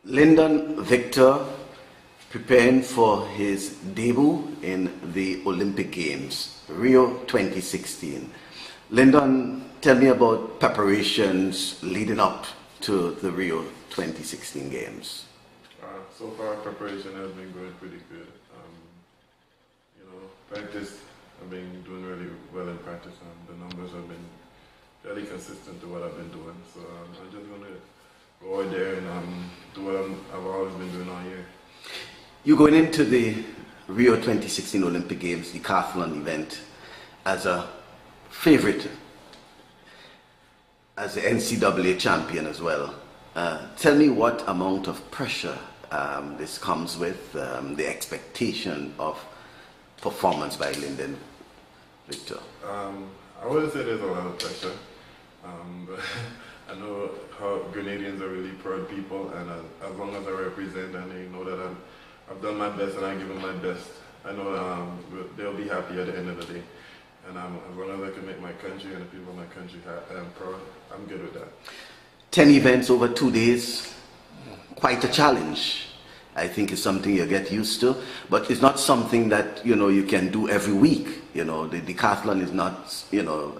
Lindon Victor preparing for his debut in the Olympic Games, Rio 2016. Lyndon, tell me about preparations leading up to the Rio 2016 Games. So far, preparation has been going pretty good. Practice, I've been doing really well in practice, and the numbers have been fairly consistent to what I've been doing. So I'm just going to go out there and do what I've always been doing all year. You're going into the Rio 2016 Olympic Games Decathlon event as a favorite, as the NCAA champion as well. Tell me what amount of pressure this comes with, the expectation of performance by Lindon Victor. I wouldn't say there's a lot of pressure, but I know how Grenadians are really proud people, and as long as I represent and they know that I've done my best and I give them my best, I know they'll be happy at the end of the day. And as long as I can make my country and the people of my country proud, I'm good with that. 10 events over 2 days, quite a challenge. I think it's something you get used to, but it's not something that you can do every week. The decathlon is not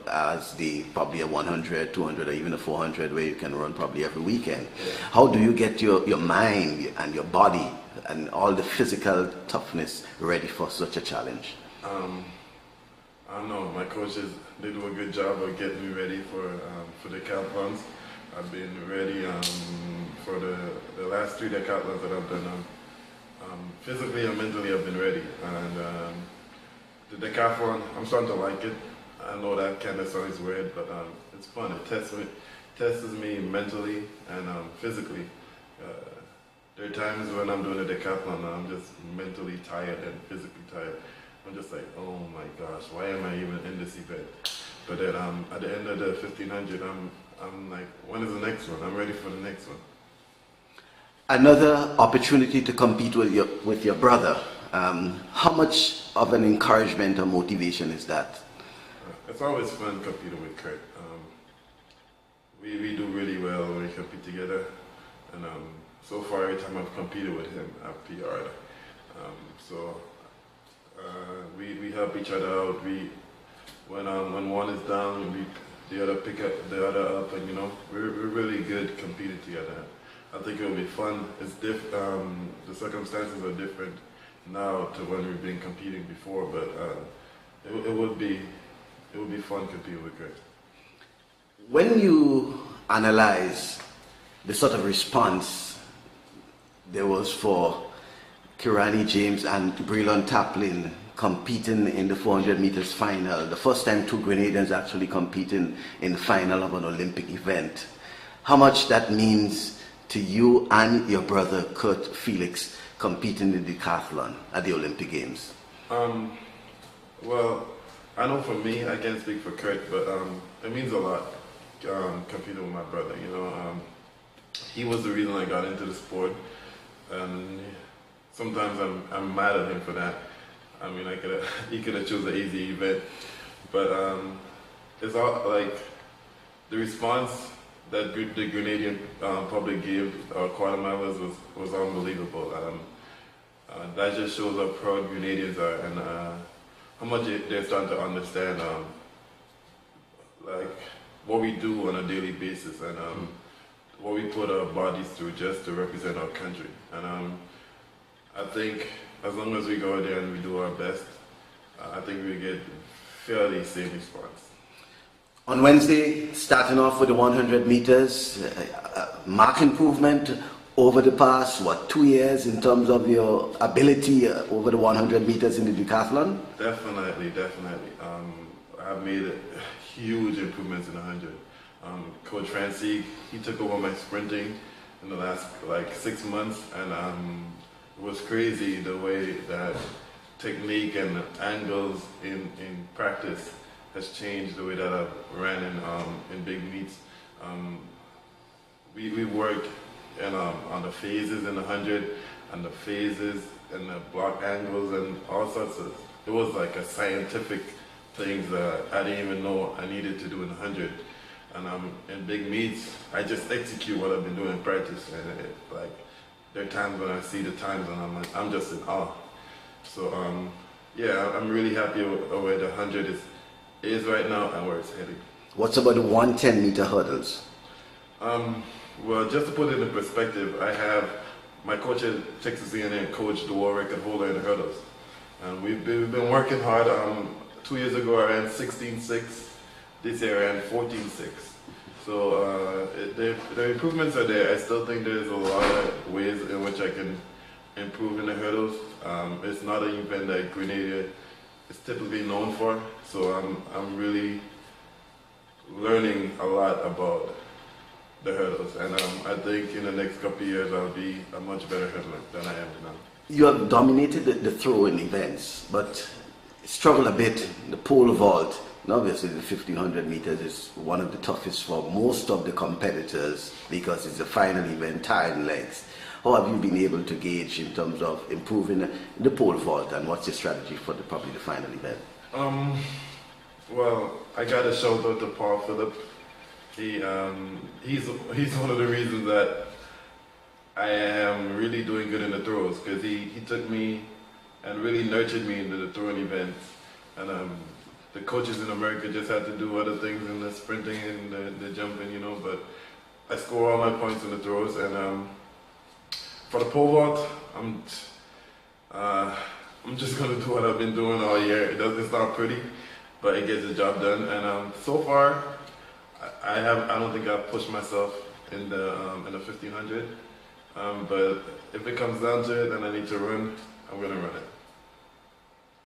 as probably a 100, 200, or even a 400 where you can run probably every weekend. Yeah. How do you get your mind and your body and all the physical toughness ready for such a challenge? I don't know. My coaches, they do a good job of getting me ready for the decathlons. I've been ready for the last 3 decathlons that I've done. Physically and mentally, I've been ready. And the decathlon, I'm starting to like it. I know that kind of sounds weird, but it's fun. It tests me mentally and physically. There are times when I'm doing a decathlon and I'm just mentally tired and physically tired. I'm just like, oh my gosh, why am I even in this event? But then at the end of the 1500, I'm like, when is the next one? I'm ready for the next one. Another opportunity to compete with your brother. How much of an encouragement or motivation is that? It's always fun competing with Kurt. We do really well when we compete together, and so far every time I've competed with him, I've PR'd. We help each other out. When one is down, the other pick up the other up, and we're really good competing together. I think it will be fun. It's the circumstances are different now to when we've been competing before, but it would be fun competing with Greg. When you analyze the sort of response there was for Kirani James and Breland Taplin competing in the 400 meters final, the first time 2 Grenadians actually competing in the final of an Olympic event, how much that means to you and your brother Kurt Felix competing in the decathlon at the Olympic Games? Well, I know for me, I can't speak for Kurt, but it means a lot competing with my brother. He was the reason I got into the sport, and sometimes I'm mad at him for that. I mean, he could have chosen an easy event, but it's all like the response that the Grenadian public gave quarter milers was unbelievable. That just shows how proud Grenadians are and how much they're starting to understand like what we do on a daily basis and what we put our bodies through just to represent our country. And I think as long as we go out there and we do our best, I think we get fairly same response. On Wednesday, starting off with the 100 meters, mark improvement over the past, 2 years in terms of your ability over the 100 meters in the decathlon? Definitely. I've made huge improvements in the 100. Coach Francie, he took over my sprinting in the last 6 months, and it was crazy the way that technique and angles in practice has changed the way that I've ran in big meets. We worked on the phases in the 100 and the phases and the block angles and all sorts of, it was like a scientific things that I didn't even know I needed to do in the 100. And in big meets, I just execute what I've been doing in practice, and there are times when I see the times and I'm just in awe. So yeah, I'm really happy with where the 100 is right now and where it's heading. What's about the 110-meter hurdles? Well, just to put it in perspective, I have my coach at Texas A&M coached the world record holder in the hurdles, and we've been working hard. 2 years ago I ran 16.6. This year I ran 14.6. So the improvements are there. I still think there's a lot of ways in which I can improve in the hurdles. It's not an event that Grenada is typically known for, so I'm really learning a lot about the hurdles, and I think in the next couple of years I'll be a much better hurdler than I am now. You have dominated the throw-in events, but struggle a bit in the pole vault. And obviously the 1500 meters is one of the toughest for most of the competitors because it's a final event, tied legs. How have you been able to gauge in terms of improving the pole vault, and what's your strategy for probably the final event? Well, I got to shout out to Paul Phillip. He's one of the reasons that I am really doing good in the throws, because he took me and really nurtured me into the throwing events. And the coaches in America just had to do other things in the sprinting and the jumping, you know, but I score all my points in the throws. And for the pole vault, I'm just gonna do what I've been doing all year. It's not pretty, but it gets the job done. And so far, I don't think I've pushed myself in the 1500. But if it comes down to it and I need to run, I'm gonna run it.